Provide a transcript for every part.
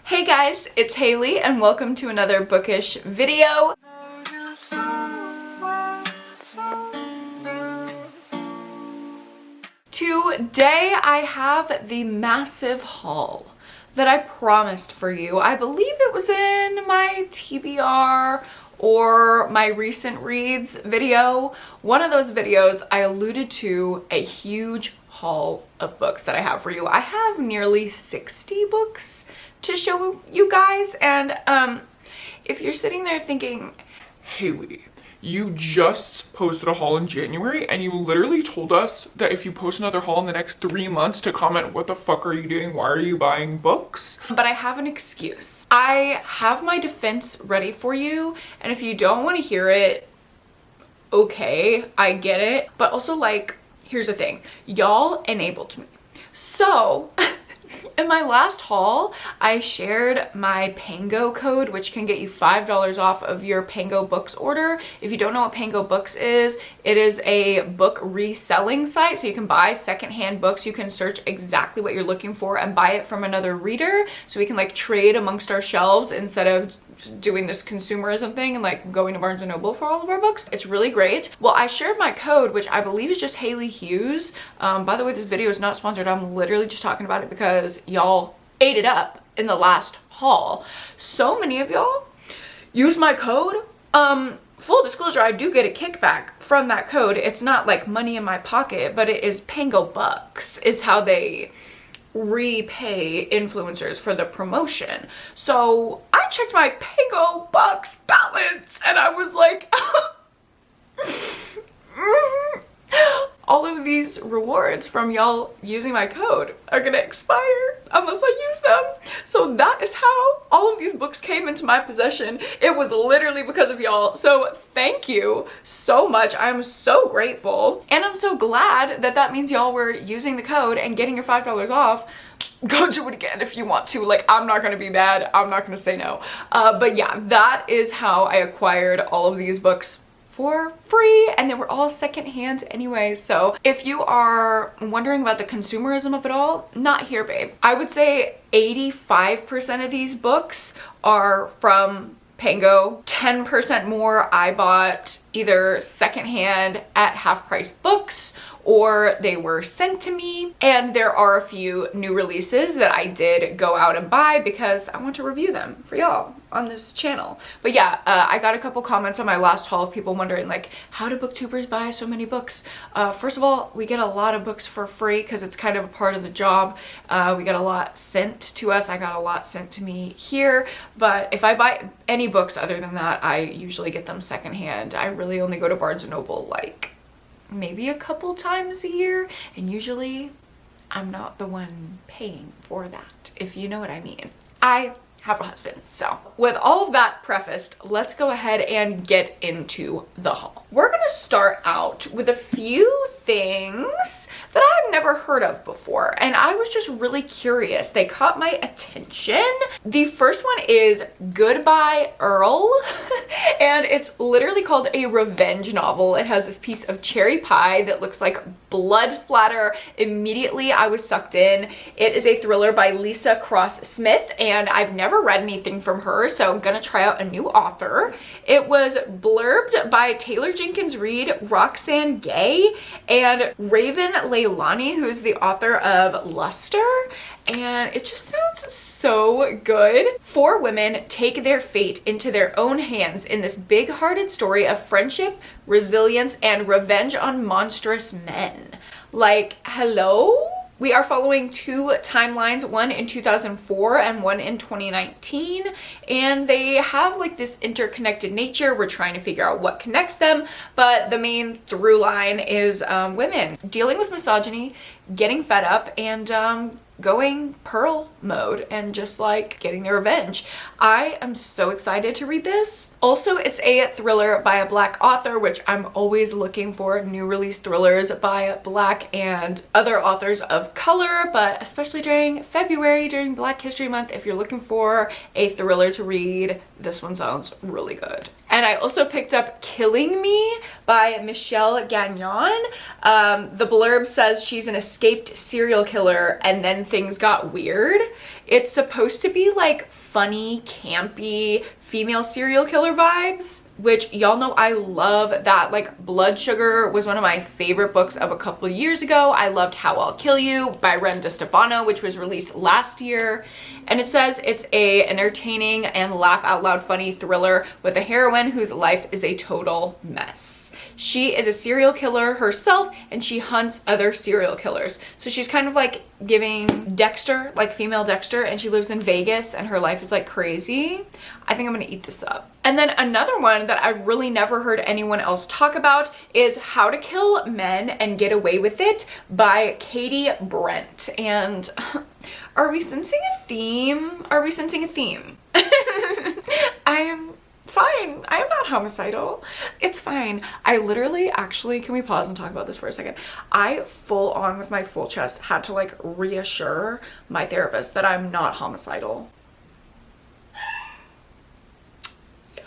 Hey guys, it's Haley and welcome to another bookish video. Today I have the massive haul that I promised for you. I believe it was in my TBR or my recent reads video. One of those videos I alluded to a huge haul of books that I have for you. I have nearly 60 books to show you guys, and if you're sitting there thinking, Haley, you just posted a haul in January and you literally told us that if you post another haul in the next 3 months to comment, what the fuck are you doing? Why are you buying books? but I have an excuse. I have my defense ready for you, and if you don't want to hear it, okay, I get it. But also, like, here's the thing. Y'all enabled me. So in my last haul, I shared my Pango code, which can get you $5 off of your Pango Books order. If you don't know what Pango Books is, it is a book reselling site. So you can buy secondhand books. You can search exactly what you're looking for and buy it from another reader. So we can like trade amongst our shelves instead of doing this consumerism thing and like going to Barnes & Noble for all of our books. It's really great. Well, I shared my code, which I believe is just Hailey Hughes. By the way, this video is not sponsored. I'm literally just talking about it because y'all ate it up in the last haul. So many of y'all use my code. Full disclosure, I do get a kickback from that code. It's not like money in my pocket, but it is Pango Bucks is how they repay influencers for the promotion. So I checked my Pango Bucks balance and I was like, all of these rewards from y'all using my code are gonna expire unless I use them. So that is how all of these books came into my possession. It was literally because of y'all. So thank you so much. I'm so grateful. And I'm so glad that that means y'all were using the code and getting your $5 off. Go do it again if you want to. Like, I'm not gonna be mad. I'm not gonna say no. But yeah, that is how I acquired all of these books for free, and they were all secondhand anyway. So if you are wondering about the consumerism of it all, not here, babe. I would say 85% of these books are from Pango. 10% more I bought either secondhand at half price books or they were sent to me. And there are a few new releases that I did go out and buy because I want to review them for y'all on this channel. But yeah, I got a couple comments on my last haul of people wondering like, how do booktubers buy so many books? First of all, we get a lot of books for free because it's kind of a part of the job. We get a lot sent to us. I got a lot sent to me here. But if I buy any books other than that, I usually get them secondhand. I really only go to Barnes & Noble like maybe a couple times a year, and usually I'm not the one paying for that, if you know what I mean. I have a husband. So with all of that prefaced, let's go ahead and get into the haul. We're gonna start out with a few things that I've never heard of before, and I was just really curious. They caught my attention. The first one is Goodbye Earl, and it's literally called a revenge novel. It has this piece of cherry pie that looks like blood splatter. Immediately I was sucked in. It is a thriller by Lisa Cross Smith, and I've never read anything from her, so I'm gonna try out a new author. It was blurbed by Taylor Jenkins Reid, Roxane Gay, and Raven Leilani, who's the author of Luster, and it just sounds so good. 4 women take their fate into their own hands in this big-hearted story of friendship, resilience, and revenge on monstrous men. Like, hello? We are following 2 timelines, one in 2004 and one in 2019, and they have like this interconnected nature. We're trying to figure out what connects them, but the main through line is women dealing with misogyny, getting fed up, and going Pearl mode and just like getting their revenge. I am so excited to read this. Also, it's a thriller by a Black author, which I'm always looking for new release thrillers by Black and other authors of color, but especially during February, during Black History Month, if you're looking for a thriller to read, this one sounds really good. And I also picked up Killing Me by Michelle Gagnon. The blurb says she's an escaped serial killer and then things got weird. It's supposed to be like funny, campy, female serial killer vibes, which y'all know I love that. Like Blood Sugar was one of my favorite books of a couple years ago. I loved How I'll Kill You by Ren DeStefano, which was released last year. And it says it's a entertaining and laugh out loud funny thriller with a heroine whose life is a total mess. She is a serial killer herself and she hunts other serial killers. So she's kind of like giving Dexter, like female Dexter, and she lives in Vegas and her life is like crazy. I think I'm gonna eat this up. And then another one that I've really never heard anyone else talk about is How to Kill Men and Get Away with It by Katie Brent. And are we sensing a theme? Are we sensing a theme? I am fine. I am not homicidal. It's fine. I literally, actually, can we pause and talk about this for a second? I full on with my full chest had to like reassure my therapist that I'm not homicidal. Yeah.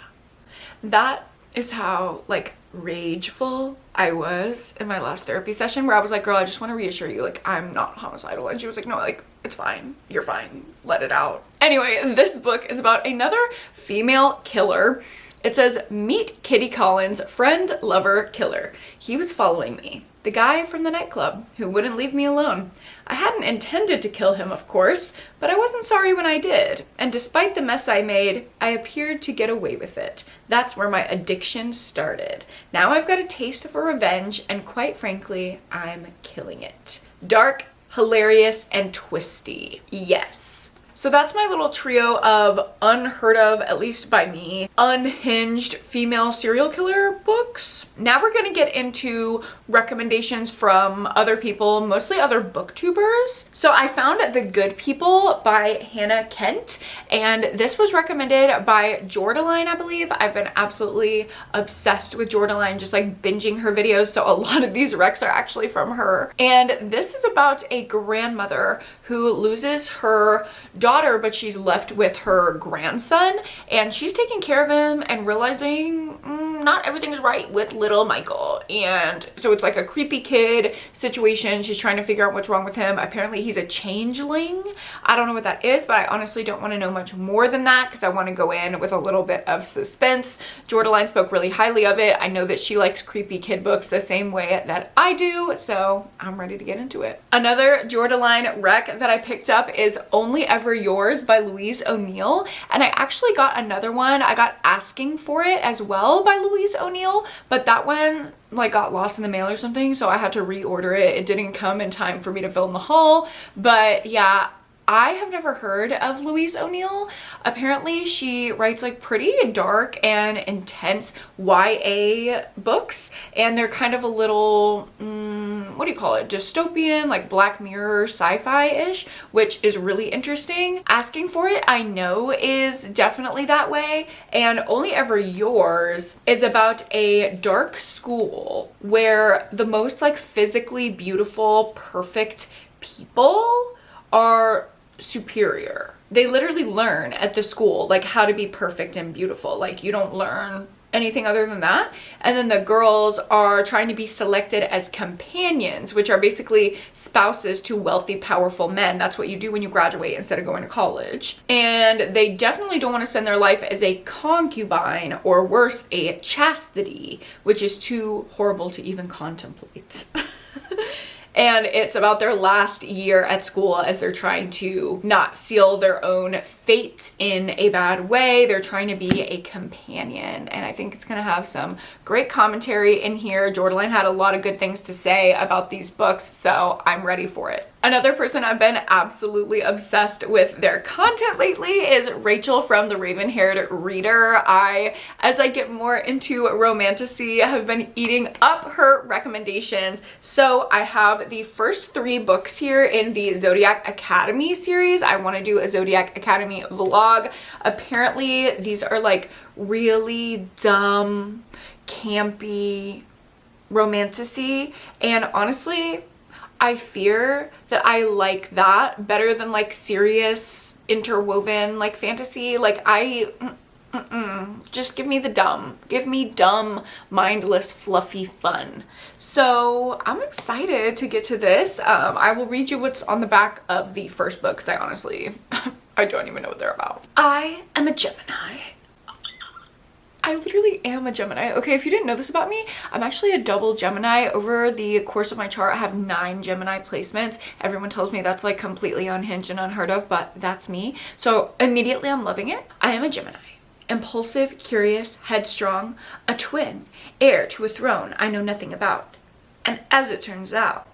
That is how like rageful I was in my last therapy session, where I was like, girl, I just want to reassure you, like, I'm not homicidal. And she was like, no, like, it's fine. You're fine. Let it out. Anyway, this book is about another female killer. It says, meet Kitty Collins, friend, lover, killer. He was following me. The guy from the nightclub who wouldn't leave me alone. I hadn't intended to kill him, of course, but I wasn't sorry when I did. And despite the mess I made, I appeared to get away with it. That's where my addiction started. Now I've got a taste for revenge, and quite frankly, I'm killing it. Dark, hilarious, and twisty. Yes. So that's my little trio of unheard of, at least by me, unhinged female serial killer books. Now we're gonna get into recommendations from other people, mostly other booktubers. So I found The Good People by Hannah Kent, and this was recommended by Jordaline, I believe. I've been absolutely obsessed with Jordaline, just like binging her videos, so a lot of these recs are actually from her. And this is about a grandmother who loses her daughter, but she's left with her grandson, and she's taking care of him and realizing not everything is right with little Michael. And so it's like a creepy kid situation. She's trying to figure out what's wrong with him. Apparently he's a changeling. I don't know what that is, but I honestly don't want to know much more than that because I want to go in with a little bit of suspense. Jordaline spoke really highly of it. I know that she likes creepy kid books the same way that I do, so I'm ready to get into it. Another Jordaline rec that I picked up is Only Ever Yours by Louise O'Neill, and I actually got another one. I got Asking for It as well by Louise O'Neill, but that one like got lost in the mail or something, so I had to reorder it. It didn't come in time for me to film the haul, but yeah, I have never heard of Louise O'Neill. Apparently she writes like pretty dark and intense YA books, and they're kind of a little, what do you call it? Dystopian, like Black Mirror sci-fi-ish, which is really interesting. Asking for It, I know, is definitely that way. And Only Ever Yours is about a dark school where the most like physically beautiful, perfect people are superior. They literally learn at the school like how to be perfect and beautiful. Like you don't learn anything other than that. And then the girls are trying to be selected as companions, which are basically spouses to wealthy, powerful men. That's what you do when you graduate instead of going to college. And they definitely don't want to spend their life as a concubine, or worse, a chastity, which is too horrible to even contemplate. And it's about their last year at school as they're trying to not seal their own fate in a bad way. They're trying to be a companion. And I think it's going to have some great commentary in here. Jordaline had a lot of good things to say about these books, so I'm ready for it. Another person I've been absolutely obsessed with their content lately is Rachel from The Raven-Haired Reader. As I get more into romantasy, have been eating up her recommendations. So I have the first 3 books here in the Zodiac Academy series. I want to do a Zodiac Academy vlog. Apparently these are like really dumb, campy romantasy, and honestly, I fear that I like that better than like serious interwoven like fantasy. Like Just give me the dumb. Give me dumb, mindless, fluffy fun. So I'm excited to get to this. I will read you what's on the back of the first book because I honestly, I don't even know what they're about. I am a Gemini. I literally am a Gemini. Okay, if you didn't know this about me, I'm actually a double Gemini. Over the course of my chart, I have 9 Gemini placements. Everyone tells me that's like completely unhinged and unheard of, but that's me. So immediately I'm loving it. I am a Gemini. Impulsive, curious, headstrong, a twin, heir to a throne I know nothing about. And as it turns out,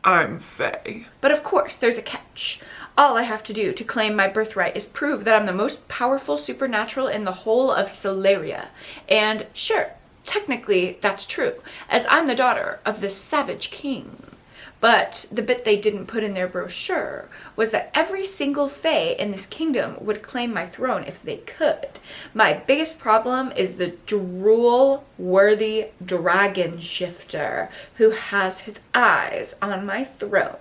I'm Faye. but of course, there's a catch. All I have to do to claim my birthright is prove that I'm the most powerful supernatural in the whole of Solaria. And sure, technically that's true, as I'm the daughter of the savage king. But the bit they didn't put in their brochure was that every single fae in this kingdom would claim my throne if they could. My biggest problem is the drool-worthy dragon shifter who has his eyes on my throne.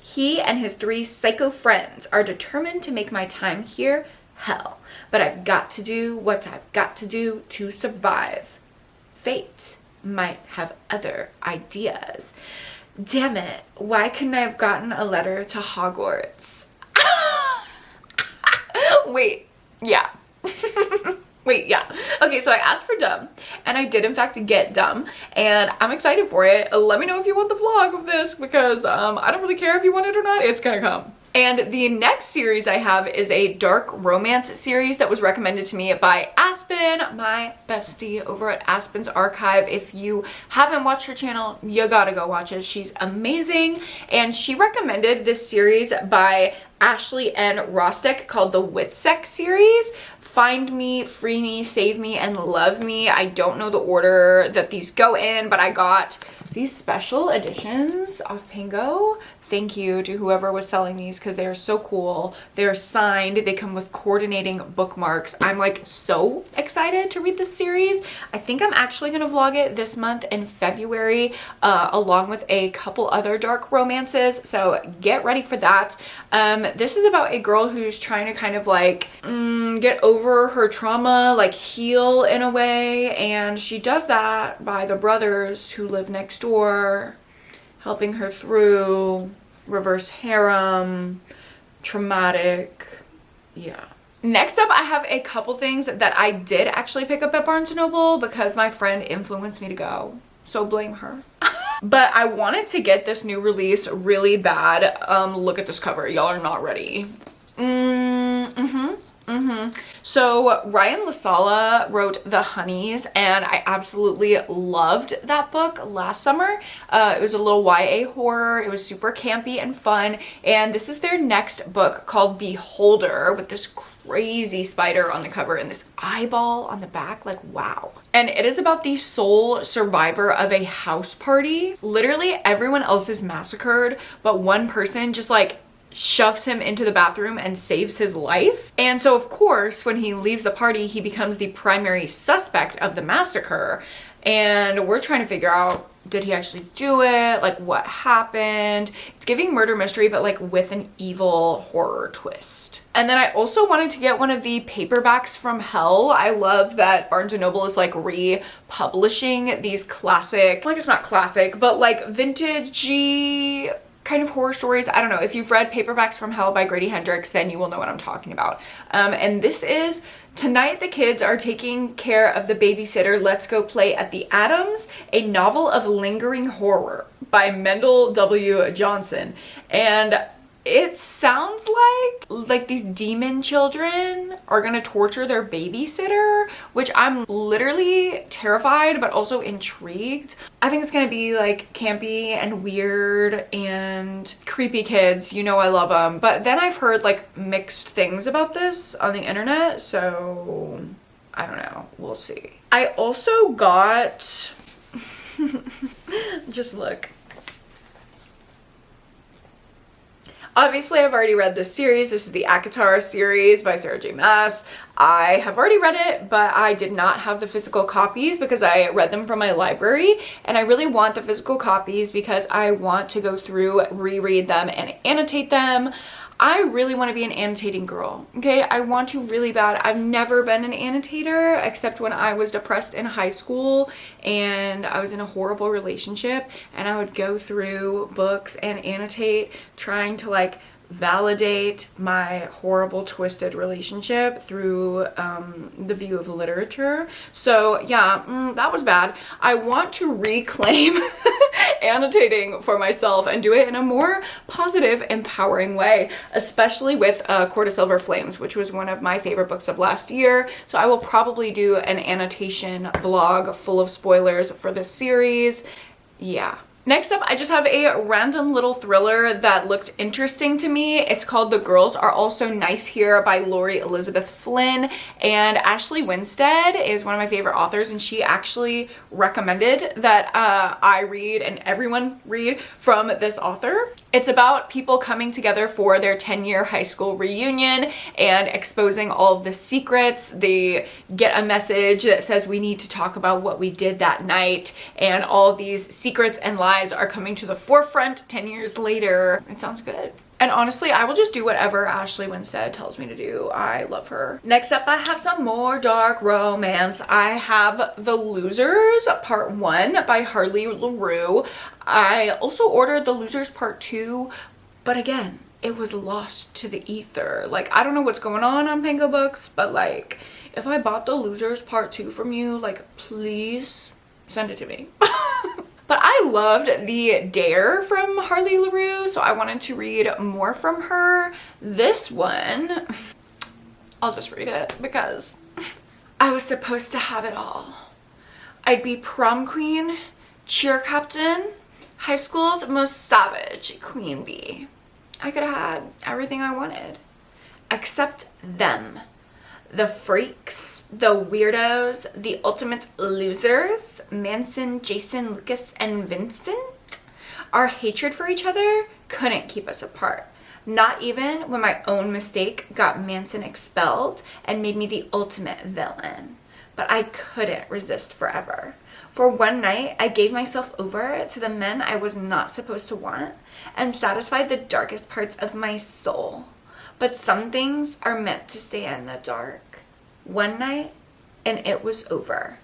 He and his 3 psycho friends are determined to make my time here hell. But I've got to do what I've got to do to survive. Fate might have other ideas. Damn it, why couldn't I have gotten a letter to Hogwarts? Wait, yeah. Wait, yeah. Okay, so I asked for dumb, and I did in fact get dumb, and I'm excited for it. Let me know if you want the vlog of this, because I don't really care if you want it or not, it's gonna come. And the next series I have is a dark romance series that was recommended to me by Aspen, my bestie over at Aspen's Archive. If you haven't watched her channel, you gotta go watch it. She's amazing. And she recommended this series by Ashley N. Rostek called the Witsec series. Find Me, Free Me, Save Me, and Love Me. I don't know the order that these go in, but I got these special editions off Pingo. Thank you to whoever was selling these because they are so cool. They're signed. They come with coordinating bookmarks. I'm like so excited to read this series. I think I'm actually going to vlog it this month in February along with a couple other dark romances. So get ready for that. This is about a girl who's trying to kind of like get over her trauma, like heal in a way. And she does that by the brothers who live next door, helping her through reverse harem, traumatic, yeah. Next up, I have a couple things that I did actually pick up at Barnes & Noble because my friend influenced me to go, so blame her. But I wanted to get this new release really bad. Look at this cover, y'all are not ready. So Ryan LaSala wrote The Honeys, and I absolutely loved that book last summer. It was a little YA horror. It was super campy and fun. And this is their next book called Beholder with this crazy spider on the cover and this eyeball on the back. Like, wow. And it is about the sole survivor of a house party. Literally everyone else is massacred, but one person just like shoves him into the bathroom and saves his life. And so of course, when he leaves the party, he becomes the primary suspect of the massacre. And we're trying to figure out, did he actually do it? Like, what happened? It's giving murder mystery, but like with an evil horror twist. And then I also wanted to get one of the paperbacks from hell. I love that Barnes & Noble is like republishing these classic, like it's not classic, but like vintage-y kind of horror stories. I don't know. If you've read Paperbacks from Hell by Grady Hendrix, then you will know what I'm talking about. And this is Tonight the Kids Are Taking Care of the Babysitter. Let's Go Play at the Adams, a novel of lingering horror by Mendel W. Johnson. And it sounds like these demon children are gonna torture their babysitter, which I'm literally terrified but also intrigued. I think it's gonna be like campy and weird and creepy kids. You know I love them. But then I've heard like mixed things about this on the internet, so I don't know. We'll see. I also got just look. Obviously, I've already read this series. This is the ACOTAR series by Sarah J. Maas. I have already read it, but I did not have the physical copies because I read them from my library. And I really want the physical copies because I want to go through, reread them, and annotate them. I really want to be an annotating girl, okay? I want to really bad. I've never been an annotator except when I was depressed in high school and I was in a horrible relationship, and I would go through books and annotate, trying to like validate my horrible twisted relationship through the view of literature. So yeah, that was bad. I want to reclaim annotating for myself and do it in a more positive, empowering way, especially with Court of Silver Flames, which was one of my favorite books of last year. So I will probably do an annotation vlog full of spoilers for this series. Yeah. Next up, I just have a random little thriller that looked interesting to me. It's called The Girls Are Also Nice Here by Lori Elizabeth Flynn, and Ashley Winstead is one of my favorite authors, and she actually recommended that I read and everyone read from this author. It's about people coming together for their 10-year high school reunion and exposing all of the secrets. They get a message that says we need to talk about what we did that night, and all of these secrets and lies are coming to the forefront 10 years later. It sounds good. And honestly, I will just do whatever Ashley Winstead tells me to do. I love her. Next up, I have some more dark romance. I have The Losers Part 1 by Harley LaRue. I also ordered The Losers Part 2, but again, it was lost to the ether. Like, I don't know what's going on Pango Books, but like, if I bought The Losers Part 2 from you, like, please send it to me. But I loved The Dare from Harley LaRue, so I wanted to read more from her. This one, I'll just read it because I was supposed to have it all. I'd be prom queen, cheer captain, high school's most savage queen bee. I could have had everything I wanted, except them. The freaks, the weirdos, the ultimate losers, Manson, Jason, Lucas, and Vincent. Our hatred for each other couldn't keep us apart. Not even when my own mistake got Manson expelled and made me the ultimate villain. But I couldn't resist forever. For one night, I gave myself over to the men I was not supposed to want and satisfied the darkest parts of my soul. But some things are meant to stay in the dark. One night, and it was over.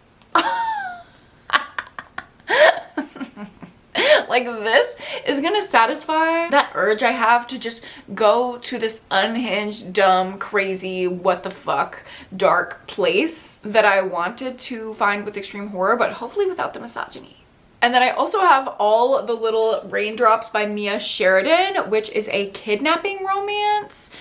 Like, this is gonna satisfy that urge I have to just go to this unhinged, dumb, crazy, what the fuck, dark place that I wanted to find with extreme horror, but hopefully without the misogyny. And then I also have All the Little Raindrops by Mia Sheridan, which is a kidnapping romance.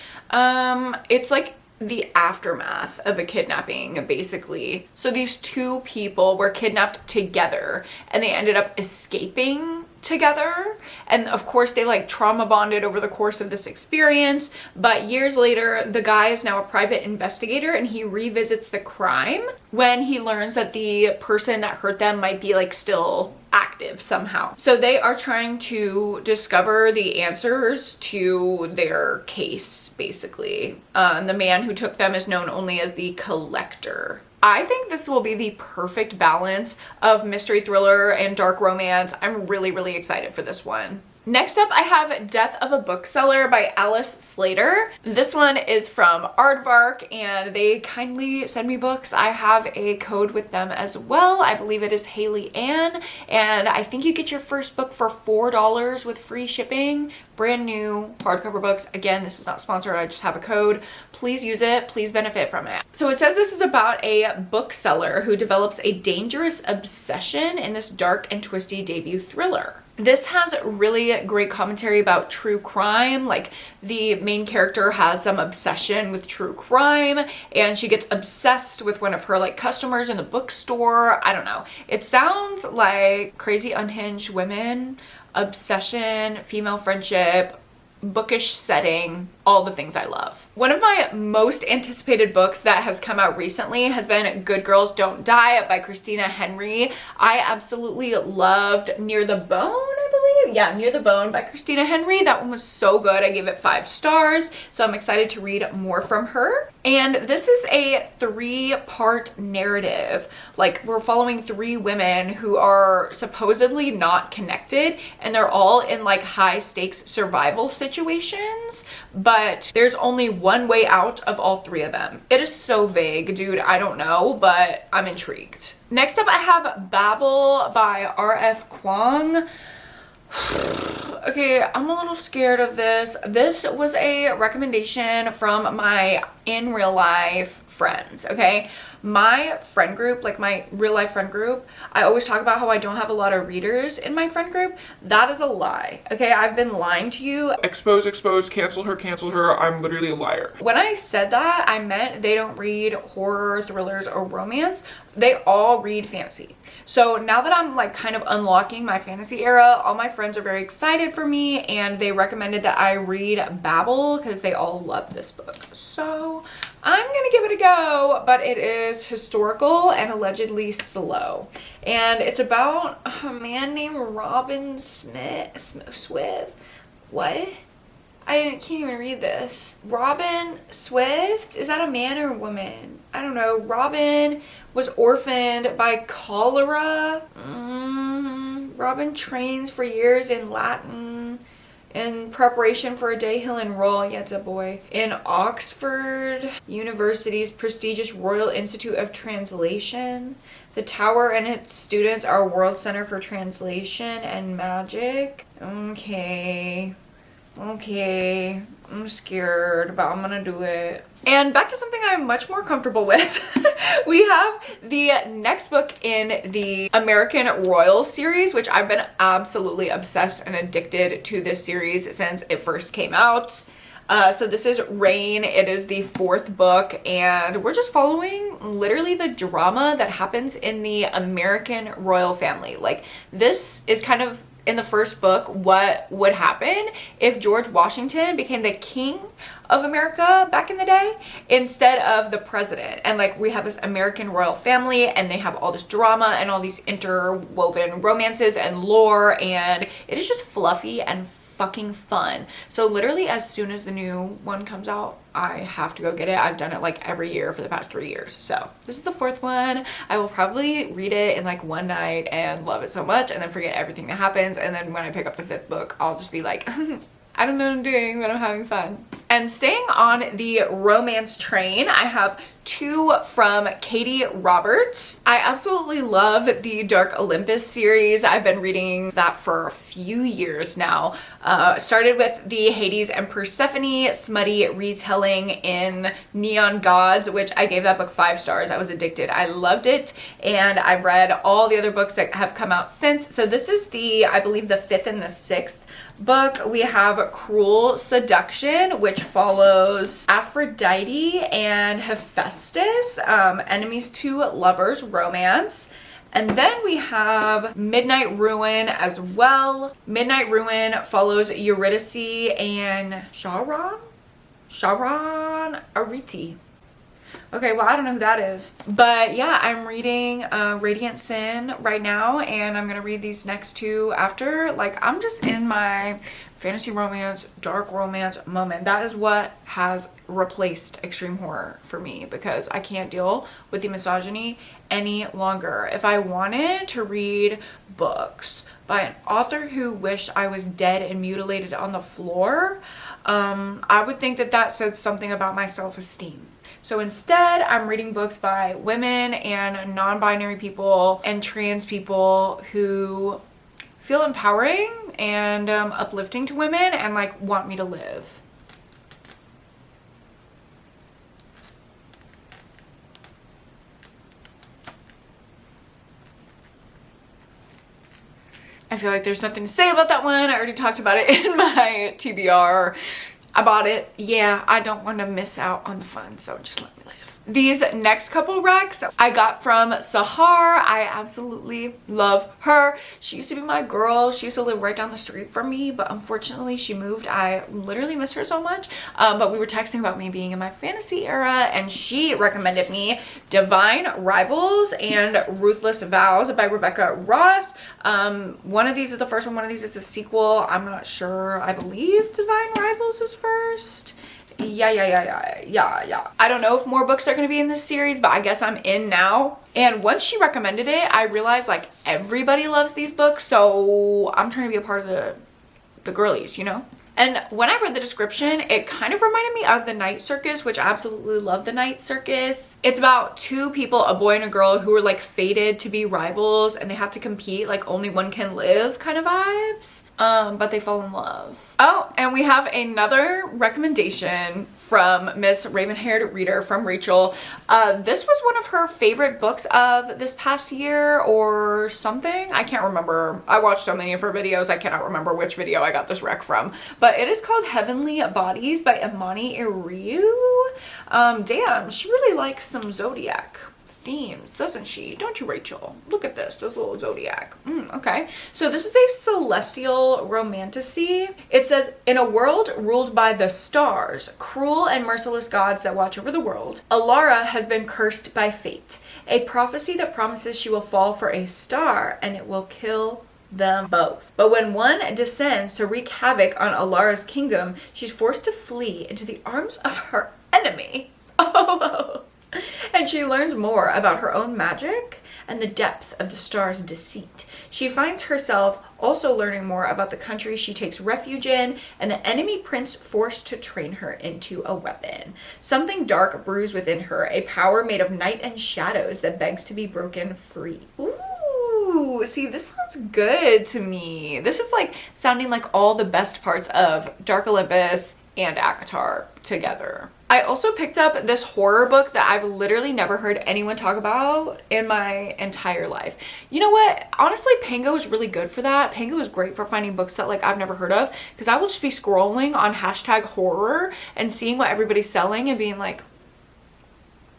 It's like the aftermath of a kidnapping, basically. So these two people were kidnapped together and they ended up escaping together, and of course they like trauma bonded over the course of this experience. But years later, the guy is now a private investigator and he revisits the crime when he learns that the person that hurt them might be like still active somehow. So they are trying to discover the answers to their case, basically. The man who took them is known only as the Collector. I think this will be the perfect balance of mystery thriller and dark romance. I'm really, really excited for this one. Next up, I have Death of a Bookseller by Alice Slater. This one is from Aardvark, and they kindly send me books. I have a code with them as well. I believe it is Hailey Ann, and I think you get your first book for $4 with free shipping. Brand new hardcover books. Again, this is not sponsored. I just have a code. Please use it. Please benefit from it. So it says this is about a bookseller who develops a dangerous obsession in this dark and twisty debut thriller. This has really great commentary about true crime. Like, the main character has some obsession with true crime and she gets obsessed with one of her like customers in the bookstore. I don't know. It sounds like crazy unhinged women, obsession, female friendship, bookish setting, all the things I love. One of my most anticipated books that has come out recently has been Good Girls Don't Die by Christina Henry. I absolutely loved Near the Bone, I believe. Yeah, Near the Bone by Christina Henry. That one was so good. I gave it 5 stars. So I'm excited to read more from her. And this is a 3-part narrative. Like, we're following 3 women who are supposedly not connected, and they're all in like high stakes survival situations, but there's only one way out of all 3 of them. It is so vague, dude. I don't know, but I'm intrigued. Next up, I have Babel by R.F. Kuang. Okay, I'm a little scared of this. This was a recommendation from my in real life friends, okay? My friend group, like my real life friend group, I always talk about how I don't have a lot of readers in my friend group. That is a lie, okay? I've been lying to you. Expose, cancel her. I'm literally a liar. When I said that, I meant they don't read horror, thrillers, or romance. They all read fantasy. So now that I'm like kind of unlocking my fantasy era, all my friends are very excited for me, and they recommended that I read Babel because they all love this book. So I'm gonna give it a go, but it is historical and allegedly slow. And it's about a man named Robin Swift. What? I can't even read this. Robin Swift? Is that a man or a woman? I don't know. Robin was orphaned by cholera. Robin trains for years in Latin in preparation for a day he'll enroll, yeah, it's a boy, in Oxford University's prestigious Royal Institute of Translation. The tower and its students are a world center for translation and magic. Okay, I'm scared, but I'm gonna do it. And back to something I'm much more comfortable with. We have the next book in the American Royal series, which I've been absolutely obsessed and addicted to this series since it first came out. So this is Reign. It is the 4th book, and we're just following literally the drama that happens in the American royal family. Like, this is kind of in the first book what would happen if George Washington became the king of America back in the day instead of the president. And like, we have this American royal family, and they have all this drama and all these interwoven romances and lore, and it is just fluffy and fucking fun. So literally as soon as the new one comes out, I have to go get it. I've done it like every year for the past 3 years. So this is the 4th one. I will probably read it in like one night and love it so much, and then forget everything that happens. And then when I pick up the 5th book, I'll just be like, I don't know what I'm doing, but I'm having fun. And staying on the romance train, I have 2 from Katie Roberts. I absolutely love the Dark Olympus series. I've been reading that for a few years now. Started with the Hades and Persephone smutty retelling in Neon Gods, which I gave that book 5 stars. I was addicted. I loved it, and I've read all the other books that have come out since. So this is I believe the 5th and the 6th book. We have Cruel Seduction, which follows Aphrodite and Hephaestus, enemies to lovers romance. And then we have Midnight Ruin as well. Midnight Ruin follows Eurydice and Sharon Arete. Okay, well, I don't know who that is. But yeah, I'm reading Radiant Sin right now, and I'm gonna read these next 2 after. Like, I'm just in my fantasy romance, dark romance moment. That is what has replaced extreme horror for me, because I can't deal with the misogyny any longer. If I wanted to read books by an author who wished I was dead and mutilated on the floor, I would think that that said something about my self-esteem. So instead, I'm reading books by women and non-binary people and trans people who feel empowering and uplifting to women and like want me to live. I feel like there's nothing to say about that one. I already talked about it in my TBR. I bought it. Yeah, I don't want to miss out on the fun, so just let me live. These next couple recs I got from Sahar. I absolutely love her. She used to be my girl. She used to live right down the street from me, but unfortunately she moved. I literally miss her so much. But we were texting about me being in my fantasy era, and she recommended me Divine Rivals and Ruthless Vows by Rebecca Ross. One of these is the first one. One of these is the sequel. I'm not sure. I believe Divine Rivals is first. Yeah. I don't know if more books are going to be in this series, but I guess I'm in now. And once she recommended it, I realized like everybody loves these books, so I'm trying to be a part of the girlies, you know? And when I read the description, it kind of reminded me of The Night Circus, which I absolutely love The Night Circus. It's about two people, a boy and a girl, who are like fated to be rivals, and they have to compete, like only one can live kind of vibes. But they fall in love. Oh, and we have another recommendation from Miss Raven-Haired Reader from Rachel. This was one of her favorite books of this past year or something. I can't remember. I watched so many of her videos, I cannot remember which video I got this rec from. But it is called Heavenly Bodies by Imani Iriu. Damn, she really likes some Zodiac themes, doesn't she? Don't you, Rachel? Look at this little Zodiac. Okay, so this is a celestial romantasy. It says, in a world ruled by the stars, cruel and merciless gods that watch over the world, Alara has been cursed by fate, a prophecy that promises she will fall for a star and it will kill them both. But when one descends to wreak havoc on Alara's kingdom, she's forced to flee into the arms of her enemy. Oh. And she learns more about her own magic and the depth of the star's deceit. She finds herself also learning more about the country she takes refuge in and the enemy prince forced to train her into a weapon. Something dark brews within her, a power made of night and shadows that begs to be broken free. Ooh, see, this sounds good to me. This is like sounding like all the best parts of Dark Olympus and ACOTAR together. I also picked up this horror book that I've literally never heard anyone talk about in my entire life. You know what? Honestly, Pango is really good for that. Pango is great for finding books that like I've never heard of, because I will just be scrolling on #horror and seeing what everybody's selling and being like,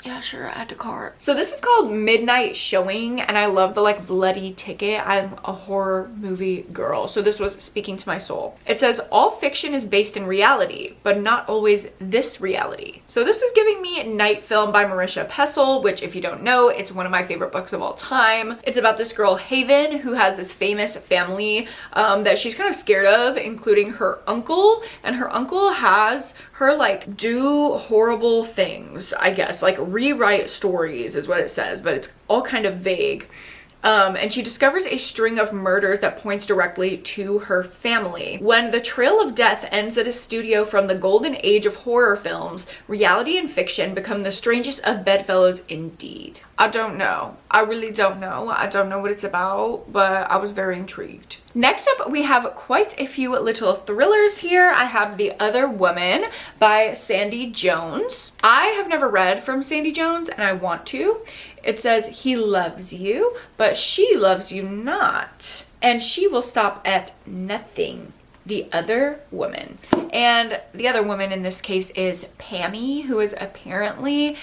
yeah, sure, add to cart. So this is called Midnight Showing, and I love the like bloody ticket. I'm a horror movie girl, so this was speaking to my soul. It says, all fiction is based in reality, but not always this reality. So this is giving me Night Film by Marisha Pessl, which if you don't know, it's one of my favorite books of all time. It's about this girl, Haven, who has this famous family that she's kind of scared of, including her uncle, and her uncle has her like do horrible things, I guess, like rewrite stories is what it says, but it's all kind of vague. And she discovers a string of murders that points directly to her family. When the trail of death ends at a studio from the golden age of horror films, reality and fiction become the strangest of bedfellows indeed. I don't know. I really don't know. I don't know what it's about, but I was very intrigued. Next up, we have quite a few little thrillers here. I have The Other Woman by Sandy Jones. I have never read from Sandy Jones, and I want to. It says, he loves you, but she loves you not, and she will stop at nothing. The Other Woman. And the other woman in this case is Pammy, who is apparently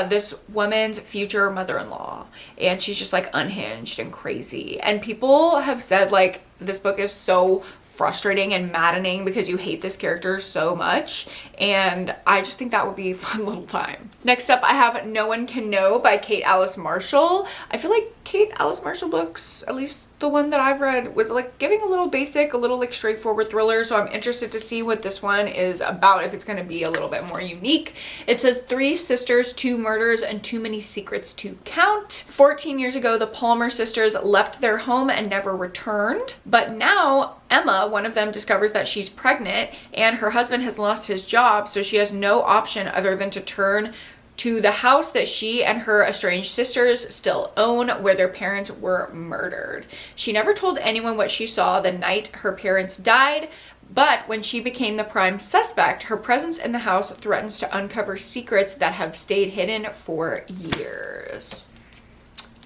this woman's future mother-in-law, and she's just like unhinged and crazy. And people have said like this book is so frustrating and maddening because you hate this character so much, and I just think that would be a fun little time. Next up, I have No One Can Know by Kate Alice Marshall. I feel like Kate Alice Marshall books, at least the one that I've read, was like giving a little basic, a little like straightforward thriller, so I'm interested to see what this one is about, if it's going to be a little bit more unique. It says 3 sisters, 2 murders, and too many secrets to count. 14 years ago, the Palmer sisters left their home and never returned, but now Emma, one of them, discovers that she's pregnant and her husband has lost his job, so she has no option other than to turn to the house that she and her estranged sisters still own, where their parents were murdered. She never told anyone what she saw the night her parents died, but when she became the prime suspect, her presence in the house threatens to uncover secrets that have stayed hidden for years.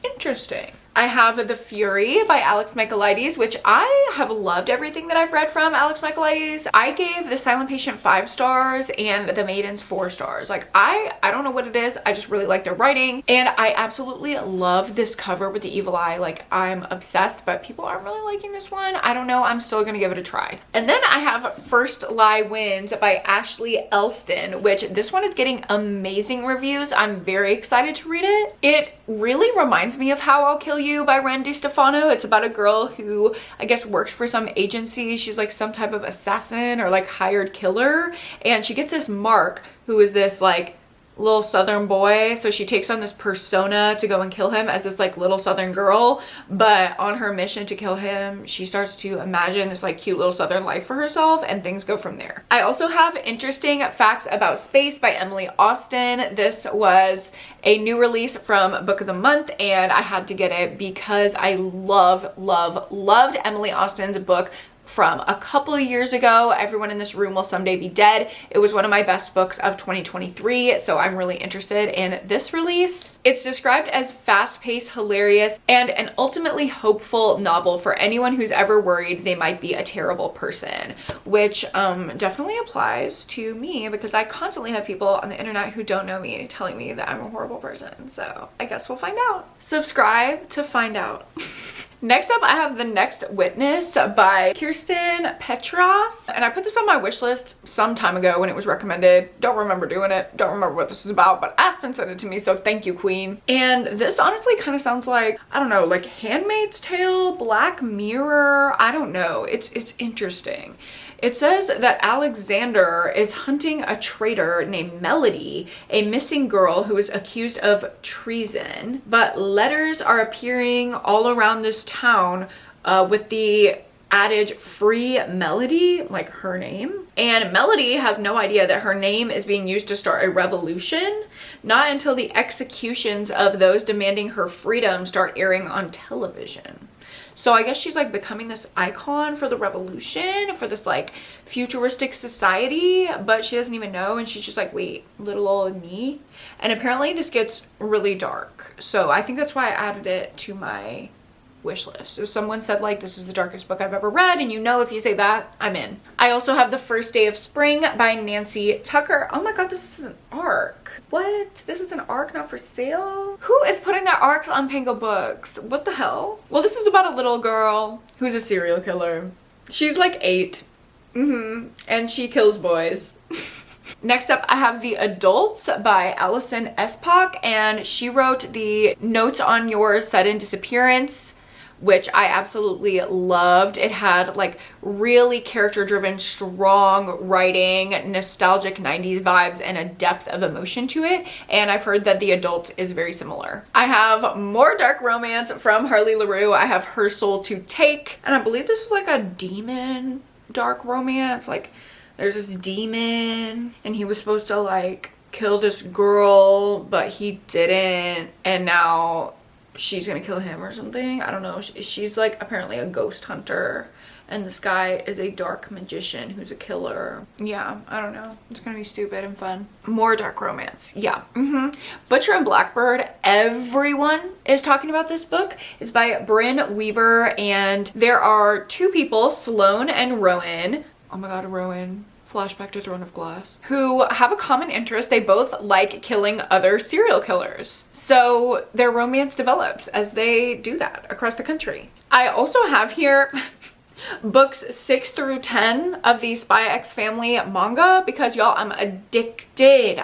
Interesting. I have The Fury by Alex Michaelides, which I have loved everything that I've read from Alex Michaelides. I gave The Silent Patient 5 stars and The Maidens 4 stars. Like I don't know what it is. I just really like their writing, and I absolutely love this cover with the evil eye. Like I'm obsessed, but people aren't really liking this one. I don't know. I'm still gonna give it a try. And then I have First Lie Wins by Ashley Elston, which this one is getting amazing reviews. I'm very excited to read it. It really reminds me of How I'll Kill You by Ren DiStefano. It's about a girl who I guess works for some agency. She's like some type of assassin or like hired killer, and she gets this Mark, who is this like little southern boy, so she takes on this persona to go and kill him as this like little southern girl, but on her mission to kill him she starts to imagine this like cute little southern life for herself, and things go from there. I also have Interesting Facts About Space by Emily Austin. This was a new release from Book of the Month, and I had to get it because I loved Emily Austin's book from a couple of years ago, Everyone in This Room Will Someday Be Dead. It was one of my best books of 2023, so I'm really interested in this release. It's described as fast-paced, hilarious, and an ultimately hopeful novel for anyone who's ever worried they might be a terrible person, which definitely applies to me because I constantly have people on the internet who don't know me telling me that I'm a horrible person, so I guess we'll find out. Subscribe to find out. Next up, I have The Next Witness by Kirsten Petras, and I put this on my wish list some time ago when it was recommended. Don't remember doing it, don't remember what this is about, but Aspen sent it to me, so thank you, queen. And this honestly kind of sounds like, I don't know, like Handmaid's Tale, Black Mirror, I don't know. It's interesting. It says that Alexander is hunting a traitor named Melody, a missing girl who is accused of treason, but letters are appearing all around this town with the adage "Free Melody," like her name. And Melody has no idea that her name is being used to start a revolution, not until the executions of those demanding her freedom start airing on television. So I guess she's like becoming this icon for the revolution, for this like futuristic society, but she doesn't even know, and she's just like, wait, little old me? And apparently this gets really dark. So I think that's why I added it to my wish list. So someone said like, this is the darkest book I've ever read, and you know if you say that, I'm in. I also have The First Day of Spring by Nancy Tucker. Oh my god, this is an ARC. What? This is an ARC not for sale? Who is putting their ARCs on Pango Books? What the hell? Well, this is about a little girl who's a serial killer. She's like 8. And she kills boys. Next up, I have The Adults by Allison Espock, and she wrote the Notes on Your Sudden Disappearance, which I absolutely loved. It had like really character-driven, strong writing, nostalgic 90s vibes, and a depth of emotion to it. And I've heard that The Adult is very similar. I have more dark romance from Harley LaRue. I have Her Soul to Take, and I believe this is like a demon dark romance. Like there's this demon and he was supposed to like kill this girl, but he didn't, and now she's gonna kill him or something. I don't know. She's like apparently a ghost hunter, and this guy is a dark magician who's a killer. Yeah, I don't know. It's gonna be stupid and fun. More dark romance. Yeah. Butcher and Blackbird. Everyone is talking about this book. It's by Bryn Weaver, and there are 2 people, Sloane and Rowan. Oh my god, Rowan. Flashback to Throne of Glass, who have a common interest. They both like killing other serial killers. So their romance develops as they do that across the country. I also have here books 6 through 10 of the Spy X Family manga because y'all, I'm addicted,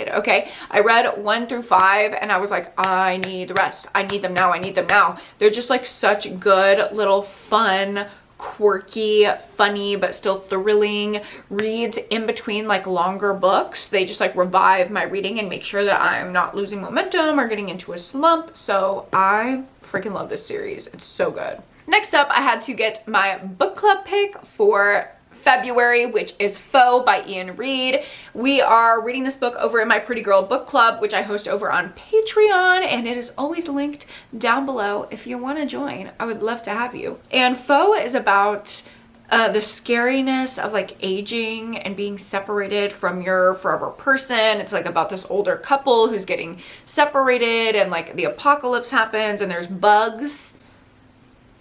okay? I read 1 through 5 and I was like, I need the rest. I need them now. They're just like such good little fun, quirky, funny, but still thrilling reads in between like longer books. They just like revive my reading and make sure that I'm not losing momentum or getting into a slump. So I freaking love this series. It's so good. Next up, I had to get my book club pick for February, which is Foe by Ian Reid. We are reading this book over in my Pretty Girl Book Club, which I host over on Patreon, and it is always linked down below if you want to join. I would love to have you. And Foe is about the scariness of like aging and being separated from your forever person. It's like about this older couple who's getting separated and like the apocalypse happens and there's bugs.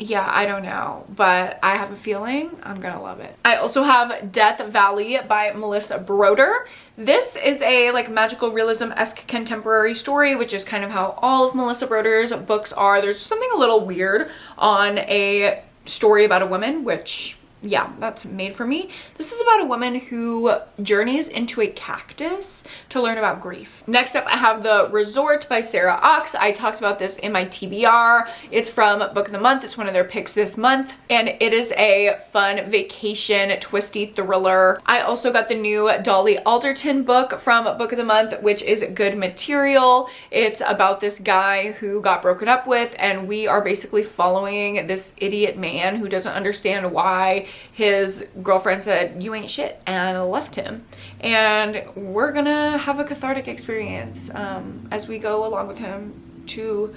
Yeah, I don't know, but I have a feeling I'm gonna love it. I also have Death Valley by Melissa Broder. This is a like magical realism-esque contemporary story, which is kind of how all of Melissa Broder's books are. There's something a little weird on a story about a woman, which yeah, that's made for me. This is about a woman who journeys into a cactus to learn about grief. Next up, I have The Resort by Sarah Ox. I talked about this in my TBR. It's from Book of the Month. It's one of their picks this month, and it is a fun vacation, twisty thriller. I also got the new Dolly Alderton book from Book of the Month, which is Good Material. It's about this guy who got broken up with, and we are basically following this idiot man who doesn't understand why his girlfriend said you ain't shit and left him, and we're gonna have a cathartic experience as we go along with him to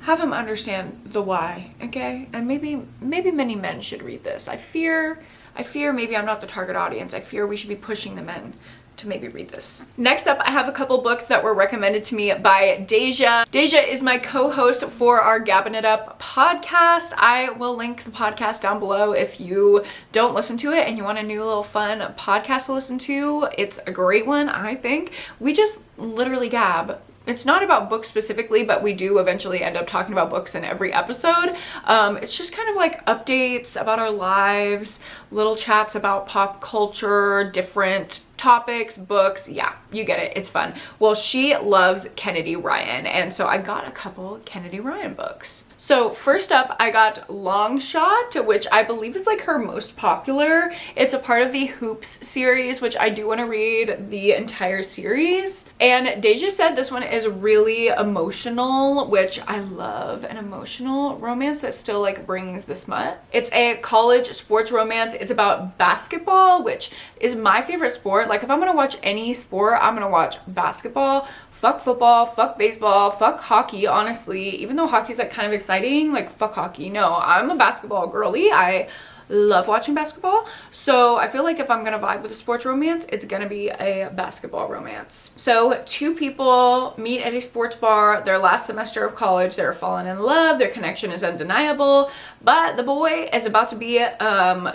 have him understand the why. Okay, and maybe many men should read this. I fear maybe I'm not the target audience. I fear we should be pushing the men to maybe read this. Next up, I have a couple books that were recommended to me by Deja. Deja is my co-host for our Gabbin' It Up podcast. I will link the podcast down below if you don't listen to it and you want a new little fun podcast to listen to. It's a great one, I think. We just literally gab. It's not about books specifically, but we do eventually end up talking about books in every episode. It's just kind of like updates about our lives, little chats about pop culture, different topics, books. Yeah, you get it. It's fun. Well, she loves Kennedy Ryan, and so I got a couple Kennedy Ryan books. So first up, I got Long Shot, which I believe is like her most popular. It's a part of the Hoops series, which I do want to read the entire series. And Deja said this one is really emotional, which I love an emotional romance that still like brings the smut. It's a college sports romance. It's about basketball, which is my favorite sport. Like if I'm gonna watch any sport, I'm gonna watch basketball. Fuck football, fuck baseball, fuck hockey, honestly. Even though hockey's like kind of exciting, like fuck hockey. No, I'm a basketball girly. I love watching basketball. So I feel like if I'm gonna vibe with a sports romance, it's gonna be a basketball romance. So two people meet at a sports bar, their last semester of college, they're falling in love, their connection is undeniable, but the boy is about to be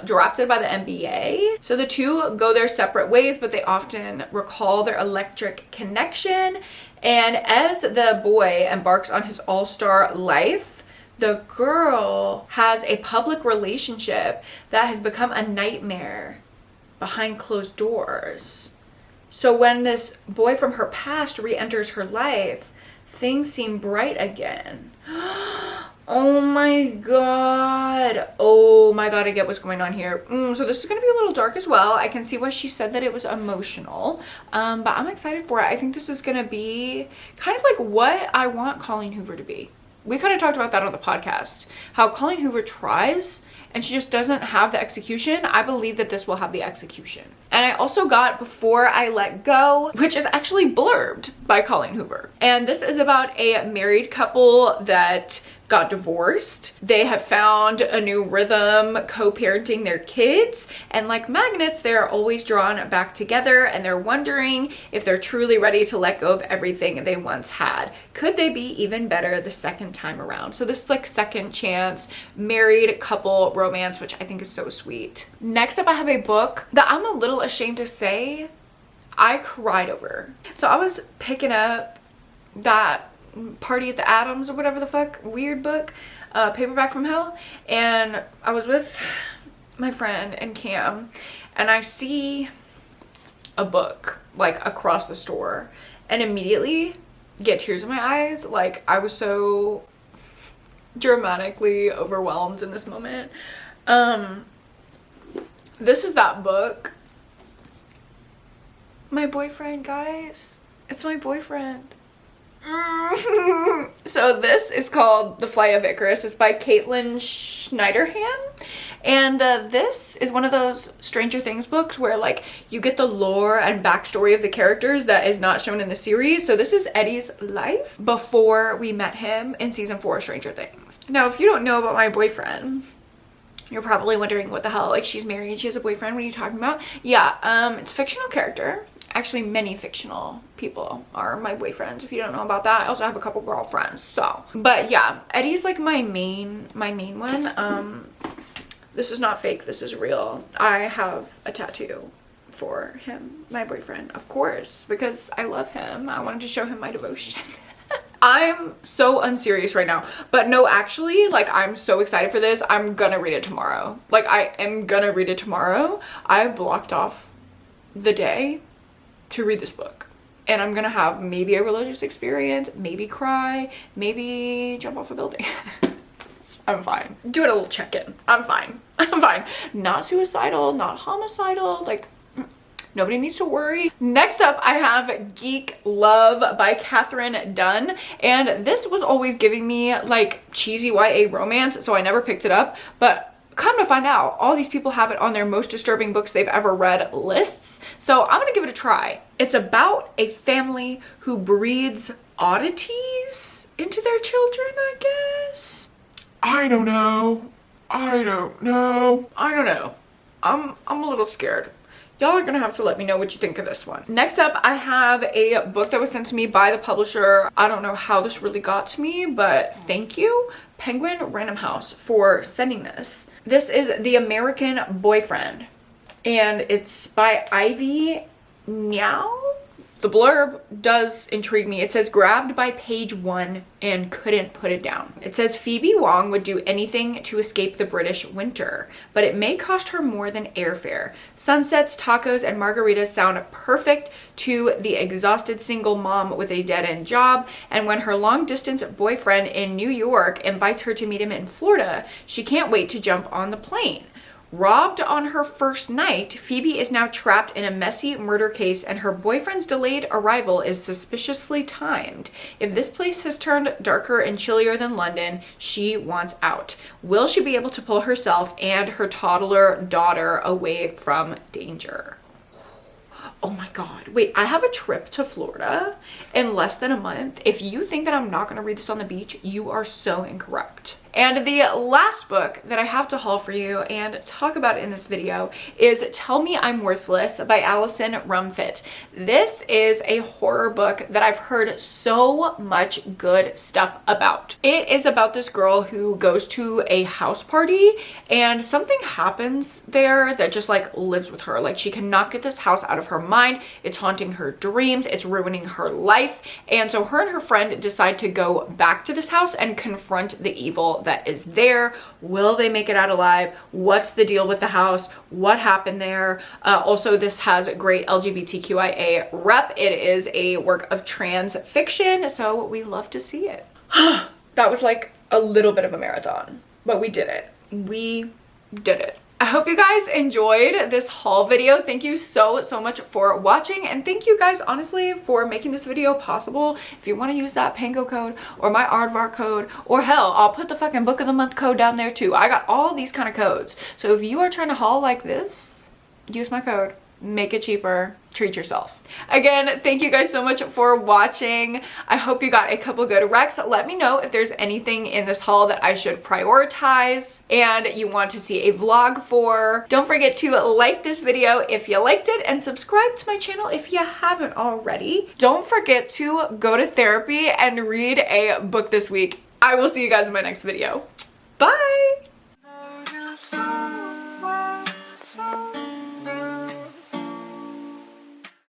drafted by the NBA. So the two go their separate ways, but they often recall their electric connection. And as the boy embarks on his all-star life, the girl has a public relationship that has become a nightmare behind closed doors. So when this boy from her past re-enters her life, things seem bright again. Oh my god. Oh my god, I get what's going on here. So this is going to be a little dark as well. I can see why she said that it was emotional. But I'm excited for it. I think this is going to be kind of like what I want Colleen Hoover to be. We kind of talked about that on the podcast, how Colleen Hoover tries and she just doesn't have the execution. I believe that this will have the execution. And I also got Before I Let Go, which is actually blurbed by Colleen Hoover. And this is about a married couple that got divorced. They have found a new rhythm co-parenting their kids, and like magnets, they're always drawn back together, and they're wondering if they're truly ready to let go of everything they once had. Could they be even better the second time around? So this is like second chance married couple romance, which I think is so sweet. Next up, I have a book that I'm a little ashamed to say I cried over. So I was picking up that Party at the Adams or whatever the fuck weird book, Paperback from Hell, and I was with my friend and Cam, and I see a book like across the store and immediately get tears in my eyes. Like I was so dramatically overwhelmed in this moment. This is that book. My boyfriend, guys. It's my boyfriend. So this is called The Flight of Icarus. It's by Caitlin Schneiderhan, and this is one of those Stranger Things books where like you get the lore and backstory of the characters that is not shown in the series. So this is Eddie's life before we met him in season 4 of Stranger Things. Now if you don't know about my boyfriend, You're probably wondering what the hell, like she's married, she has a boyfriend, what are you talking about? Yeah, it's a fictional character. Actually, many fictional people are my boyfriends, if you don't know about that. I also have a couple girlfriends, so. But yeah, Eddie's like my main one. This is not fake, this is real. I have a tattoo for him, my boyfriend, of course, because I love him. I wanted to show him my devotion. I'm so unserious right now, but no, actually, like, I'm so excited for this. I'm gonna read it tomorrow. Like, I am gonna read it tomorrow. I've blocked off the day to read this book, and I'm gonna have maybe a religious experience, maybe cry, maybe jump off a building. I'm fine. Doing a little check-in. I'm fine. I'm fine. Not suicidal, not homicidal, like, nobody needs to worry. Next up, I have Geek Love by Catherine Dunn. And this was always giving me like cheesy YA romance, so I never picked it up. But come to find out, all these people have it on their most disturbing books they've ever read lists. So I'm gonna give it a try. It's about a family who breeds oddities into their children, I guess. I don't know. I don't know. I'm a little scared. Y'all are gonna have to let me know what you think of this one. Next up, I have a book that was sent to me by the publisher. I don't know how this really got to me, but thank you, Penguin Random House, for sending this. This is The American Boyfriend, and it's by Ivy Meow. The blurb does intrigue me. It says, grabbed by page 1 and couldn't put it down. It says Phoebe Wong would do anything to escape the British winter, but it may cost her more than airfare. Sunsets, tacos, and margaritas sound perfect to the exhausted single mom with a dead-end job, and when her long-distance boyfriend in New York invites her to meet him in Florida, she can't wait to jump on the plane. Robbed on her first night, Phoebe is now trapped in a messy murder case, and her boyfriend's delayed arrival is suspiciously timed. If this place has turned darker and chillier than London, she wants out. Will she be able to pull herself and her toddler daughter away from danger? Oh my God. Wait, I have a trip to Florida in less than a month. If you think that I'm not going to read this on the beach, you are so incorrect. And the last book that I have to haul for you and talk about in this video is Tell Me I'm Worthless by Alison Rumfitt. This is a horror book that I've heard so much good stuff about. It is about this girl who goes to a house party and something happens there that just like lives with her. Like, she cannot get this house out of her mind. It's haunting her dreams. It's ruining her life. And so her and her friend decide to go back to this house and confront the evil that is there. Will they make it out alive? What's the deal with the house? What happened there? Also, this has great LGBTQIA rep. It is a work of trans fiction, so we love to see it. That was like a little bit of a marathon, but we did it. We did it. I hope you guys enjoyed this haul video. Thank you so much for watching, and thank you guys honestly for making this video possible. If you want to use that Pango code or my Aardvark code, or hell, I'll put the fucking book of the month code down there too. I got all these kind of codes. So if you are trying to haul like this, use my code. Make it cheaper. Treat yourself. Again, thank you guys so much for watching. I hope you got a couple good recs. Let me know if there's anything in this haul that I should prioritize and you want to see a vlog for. Don't forget to like this video if you liked it and subscribe to my channel if you haven't already. Don't forget to go to therapy and read a book this week. I will see you guys in my next video. Bye!